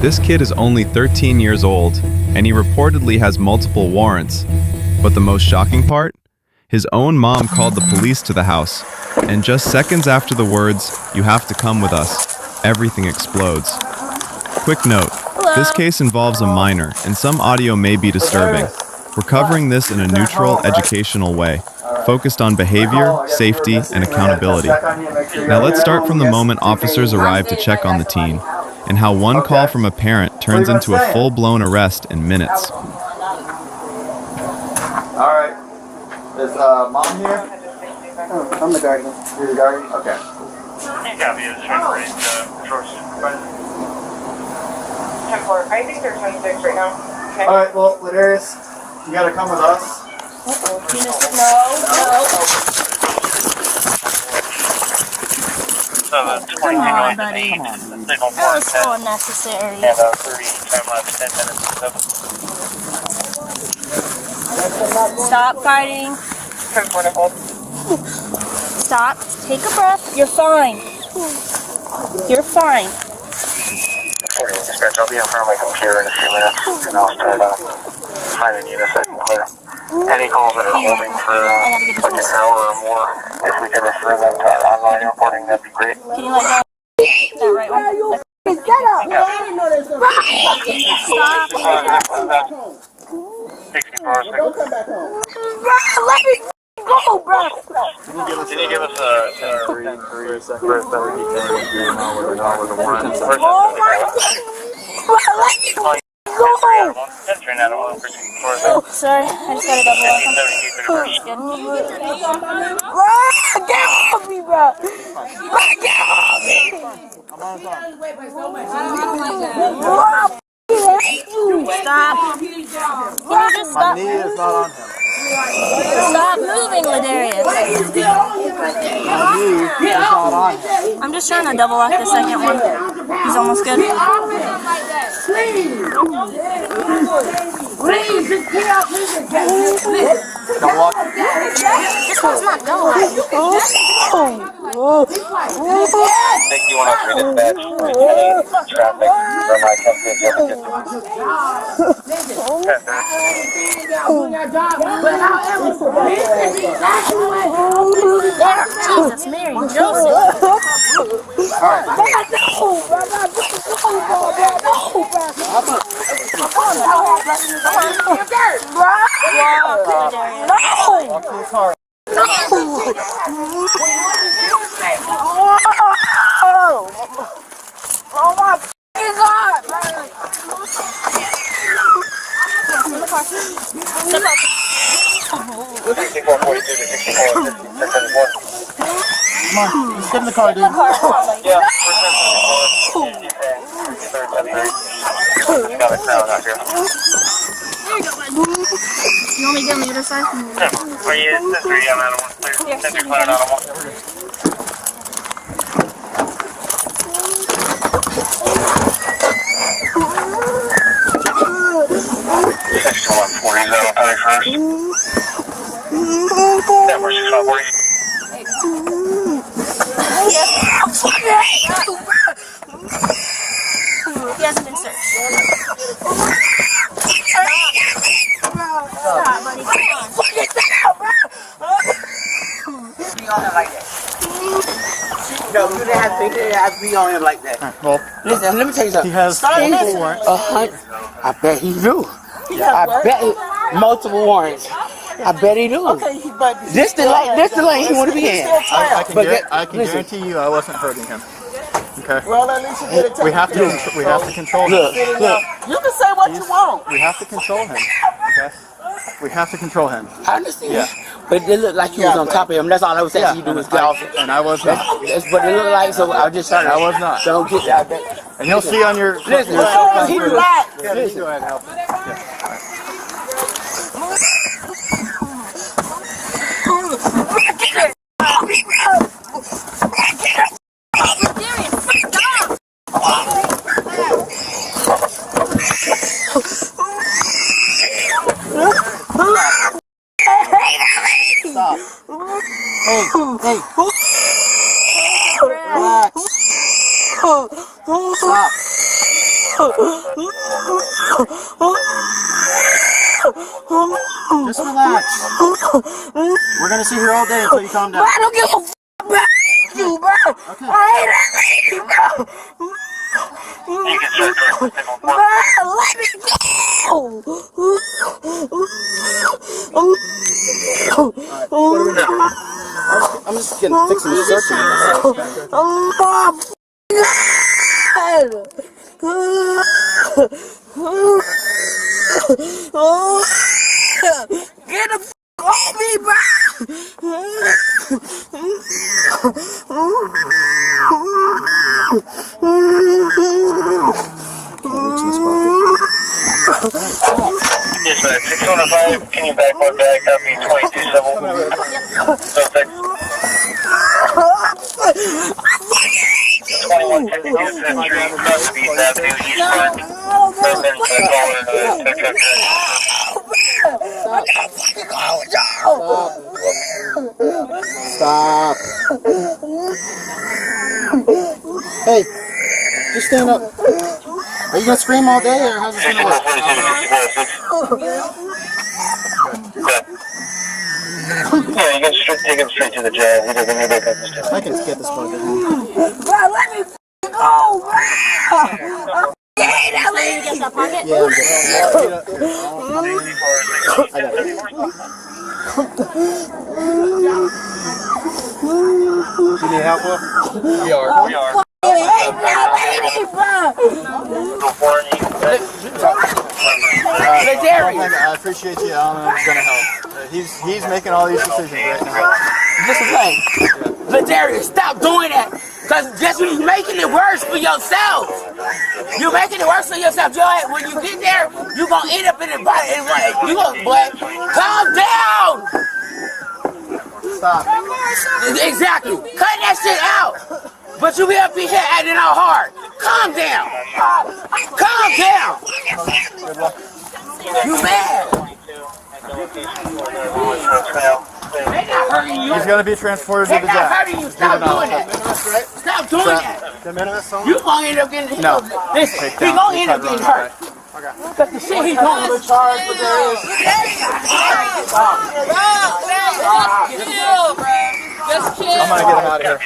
This kid is only 13 years old, and he reportedly has multiple warrants. But the most shocking part? His own mom called the police to the house, and just seconds after the words, "You have to come with us," everything explodes. Quick note, this case involves a minor, and some audio may be disturbing. We're covering this in a neutral, educational way, focused on behavior, safety, and accountability. Now let's start from the moment officers arrive to check on the teen, and how one call from a parent turns into a full-blown arrest in minutes. Alright. Is mom here? Oh, I'm the guardian. You're the guardian? Okay. I think they're 26 right now. Okay. Alright, well, Ladarius, you gotta come with us. Come on, buddy. That was so unnecessary. And 30 time lapse, 10 minutes. Stop fighting. Stop. Take a breath. You're fine. You're fine. Dispatch, I'll be in front of my computer in a few minutes, and I'll start finding you in a second clear. Any calls that are holding for like an hour or more, if we can refer them to our online reporting, that'd be great. Can you let go? That right one. Stop. 64 Don't come back home. Let me go, bro. Can you give us a brief second? Oh my God. Oh, sorry. I just got a double welcome. Get off me, bro. Get off me. Stop. Can you just stop? My knee is not on him. Stop moving, Ladarius. My knee is not on him. I'm just trying to double lock the second one. He's almost good. Please, just get out, please. Don't walk. This one's not double. I think you want us to dispatch any traffic from my Jesus, Mary, Joseph. Oh my God! Step up. 6442 to 64. Come on, let's get in the car, dude. Yeah, you got a crowd out here. You want me to get on the other side? Are you at 3 on out of 1? Clear. Center clear out of 1. 6140 is out on 31st. Network 6540. He hasn't been searched. Stop, buddy. Be on him like that. No, you didn't have to be on him like that. Well, Listen, let me tell you something. he has multiple warrants. I bet he do. I bet multiple warrants. I bet he do. Okay, but This the lane he want to be in. I can guarantee you I wasn't hurting him. Okay. well, at least you get it taken We have to control him. Look. You can say what you want. We have to control him. Okay. We have to control him. I understand. Yeah. But it looked like you was on top of him. That's all I was asking you to do was get off. And I was not. That's what it looked like, so I was just trying to. I was not. Don't get that. And you'll see on your. Listen, He relaxed. Yeah, you go ahead and help him. Yeah. Stop. Hey. Relax. Stop. Just relax. We're gonna sit here all day until you calm down. I don't give a f about you, bro. Okay. I ain't you, bro. You can start doing the Bro, let me go. I'm just fixing the search. Get the f off me, bro. Yes, 605, can you back one back? Copy 22 civil. Suspect. 2150 Street, Southeast Avenue, East Front. Residents caller tow truck. Stop. Hey, just stand up. Are you gonna scream all day, or how's this gonna work? Yeah, you can take him straight to the jail. We don't need to this time. I can get this part. Bro, let me go, bro. Get that lady. Get that pocket? Yeah, I'm good. You need help, Will? We are. I appreciate you. I don't know if it's gonna help. He's making all these decisions right now. Listen, hey, Ladarius, stop doing that. Cause guess what? You're making it worse for yourself. You're making it worse for yourself, Joy. When you get there, you're gonna end up in the body. You gonna, boy, calm down. Stop. Exactly. Cut that shit out. But you be up in here acting all hard. Calm down. Calm down. You mad? They're not hurting you. He's gonna be transported to They're the not jail. hurting you. Stop doing that. Stop doing that. The minimus song? You gonna end up getting No. Listen, he gonna end up getting hurt. Okay. Cause the shit he doing. Just chill. I'm gonna get him out of here.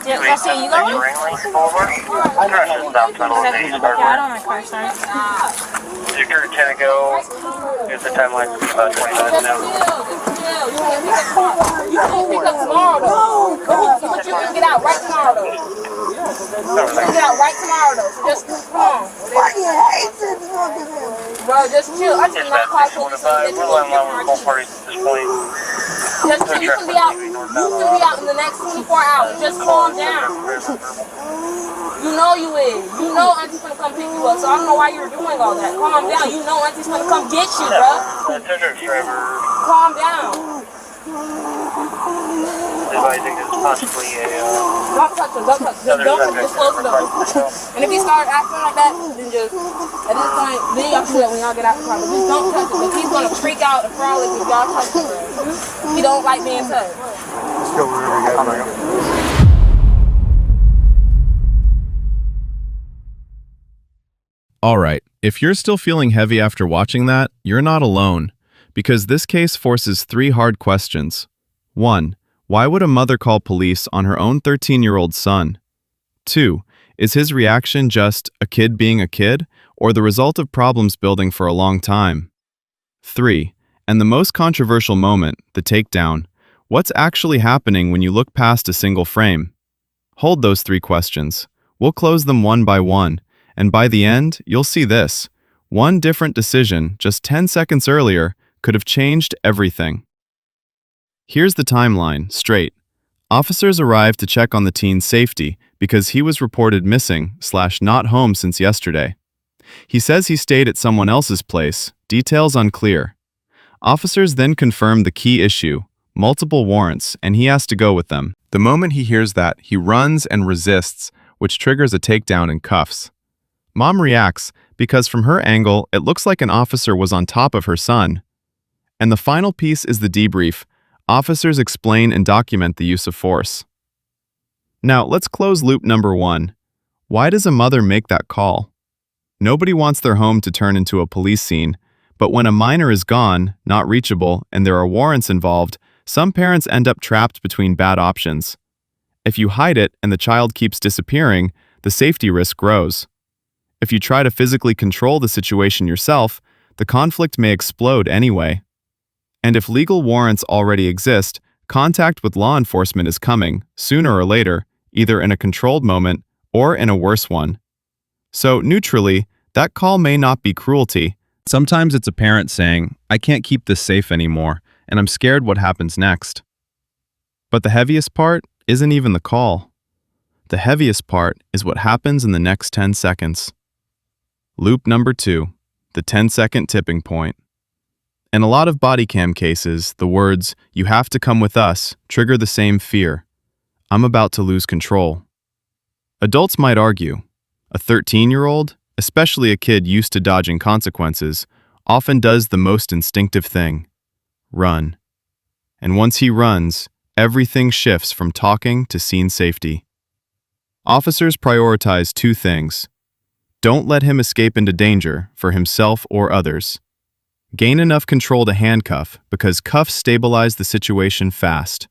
Yeah, that's it. You going? Ring link over. Directions down tunnel. Yeah, I don't have car insurance. If you're 10 to go, here's the timeline. About 20 minutes now. You can pick up tomorrow, though. But you can get out right tomorrow, though. You can get out right tomorrow, though. So just come on. Bro, just chill. I just not quite We're line with both parties at this point. Just chill. You can be out. You can be out in the next 24 hours. Just calm down. You know you is. You know Auntie's gonna come pick you up, so I don't know why you're doing all that. Calm down. You know Auntie's gonna come get you, bro. Calm down. Advising this is possibly a Don't touch him. Don't touch him. Just close the door. And if he starts acting like that, then just, at this point, then y'all shoot when y'all get out the car. But just don't touch him, because he's gonna freak out and frolic if y'all touch him. He don't like being touched. Let's go wherever you guys want to go. All right, if you're still feeling heavy after watching that, you're not alone, because this case forces 3 hard questions. 1. Why would a mother call police on her own 13-year-old son? 2. Is his reaction just a kid being a kid, or the result of problems building for a long time? 3. And the most controversial moment, the takedown. What's actually happening when you look past a single frame? Hold those 3 questions. We'll close them one by one. And by the end, you'll see this. One different decision, just 10 seconds earlier, could have changed everything. Here's the timeline, straight. Officers arrived to check on the teen's safety because he was reported missing/not home since yesterday. He says he stayed at someone else's place, details unclear. Officers then confirmed the key issue, multiple warrants, and he has to go with them. The moment he hears that, he runs and resists, which triggers a takedown and cuffs. Mom reacts because from her angle, it looks like an officer was on top of her son. And the final piece is the debrief. Officers explain and document the use of force. Now, let's close loop number 1. Why does a mother make that call? Nobody wants their home to turn into a police scene, but when a minor is gone, not reachable, and there are warrants involved, some parents end up trapped between bad options. If you hide it and the child keeps disappearing, the safety risk grows. If you try to physically control the situation yourself, the conflict may explode anyway. And if legal warrants already exist, contact with law enforcement is coming, sooner or later, either in a controlled moment or in a worse one. So, neutrally, that call may not be cruelty. Sometimes it's a parent saying, "I can't keep this safe anymore, and I'm scared what happens next." But the heaviest part isn't even the call. The heaviest part is what happens in the next 10 seconds. Loop number 2, the 10-second tipping point. In a lot of Bodycam cases, the words, "You have to come with us," trigger the same fear. I'm about to lose control. Adults might argue, a 13-year-old, especially a kid used to dodging consequences, often does the most instinctive thing: run. And once he runs, everything shifts from talking to scene safety. Officers prioritize two things. Don't let him escape into danger for himself or others. Gain enough control to handcuff, because cuffs stabilize the situation fast.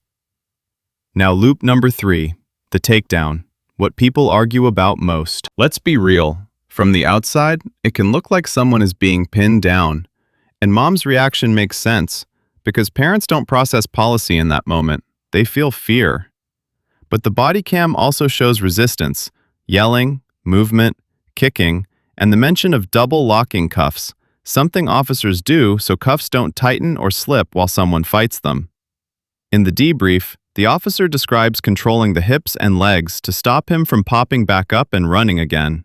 Now loop number 3, the takedown, what people argue about most. Let's be real. From the outside, it can look like someone is being pinned down. And mom's reaction makes sense, because parents don't process policy in that moment. They feel fear. But the body cam also shows resistance, yelling, movement, kicking, and the mention of double locking cuffs, something officers do so cuffs don't tighten or slip while someone fights them. In the debrief, the officer describes controlling the hips and legs to stop him from popping back up and running again.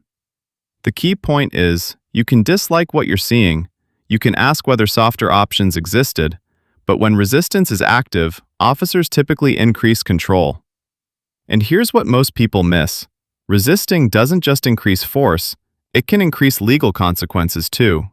The key point is, you can dislike what you're seeing, you can ask whether softer options existed, but when resistance is active, officers typically increase control. And here's what most people miss. Resisting doesn't just increase force, it can increase legal consequences too.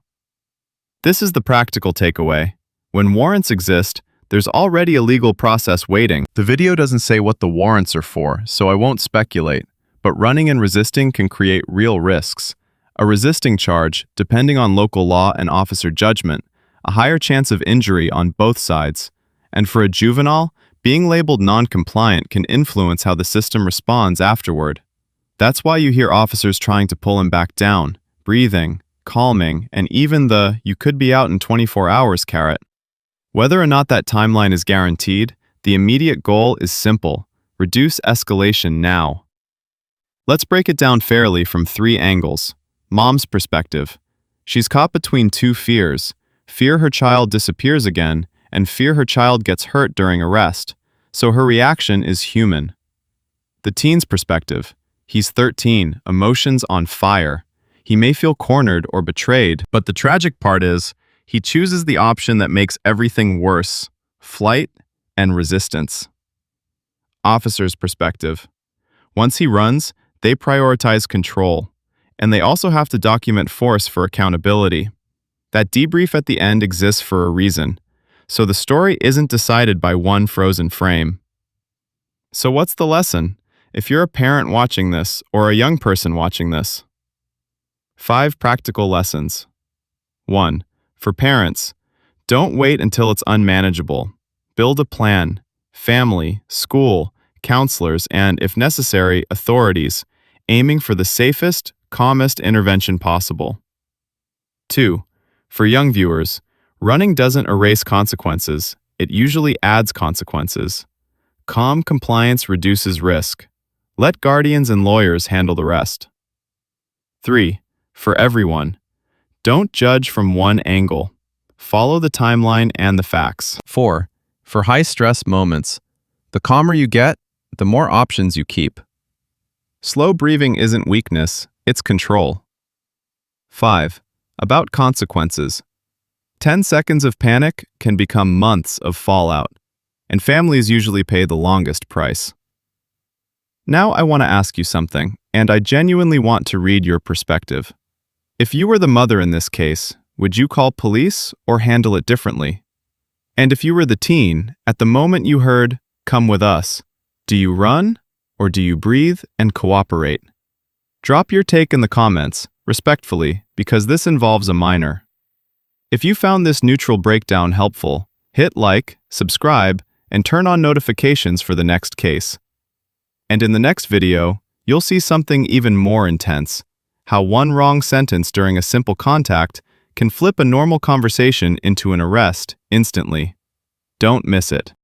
This is the practical takeaway. When warrants exist, there's already a legal process waiting. The video doesn't say what the warrants are for, so I won't speculate, but running and resisting can create real risks. A resisting charge, depending on local law and officer judgment, a higher chance of injury on both sides. And for a juvenile, being labeled non-compliant can influence how the system responds afterward. That's why you hear officers trying to pull him back down, breathing, calming, and even the "you could be out in 24 hours" carrot. Whether or not that timeline is guaranteed, the immediate goal is simple: reduce escalation now. Let's break it down fairly from 3 angles. Mom's perspective. She's caught between 2 fears: fear her child disappears again, and fear her child gets hurt during arrest, so her reaction is human. The teen's perspective. He's 13, emotions on fire. He may feel cornered or betrayed, but the tragic part is, he chooses the option that makes everything worse: flight and resistance. Officer's perspective. Once he runs, they prioritize control, and they also have to document force for accountability. That debrief at the end exists for a reason, so the story isn't decided by one frozen frame. So what's the lesson, if you're a parent watching this or a young person watching this? 5 practical lessons. 1. For parents, don't wait until it's unmanageable. Build a plan. Family, school, counselors, and, if necessary, authorities, aiming for the safest, calmest intervention possible. 2. For young viewers, running doesn't erase consequences, it usually adds consequences. Calm compliance reduces risk. Let guardians and lawyers handle the rest. 3. For everyone, don't judge from one angle. Follow the timeline and the facts. 4. For high-stress moments, the calmer you get, the more options you keep. Slow breathing isn't weakness, it's control. 5. About consequences. 10 seconds of panic can become months of fallout, and families usually pay the longest price. Now I want to ask you something, and I genuinely want to read your perspective. If you were the mother in this case, would you call police or handle it differently? And if you were the teen, at the moment you heard, "Come with us," do you run or do you breathe and cooperate? Drop your take in the comments, respectfully, because this involves a minor. If you found this neutral breakdown helpful, hit like, subscribe, and turn on notifications for the next case. And in the next video, you'll see something even more intense: how one wrong sentence during a simple contact can flip a normal conversation into an arrest instantly. Don't miss it.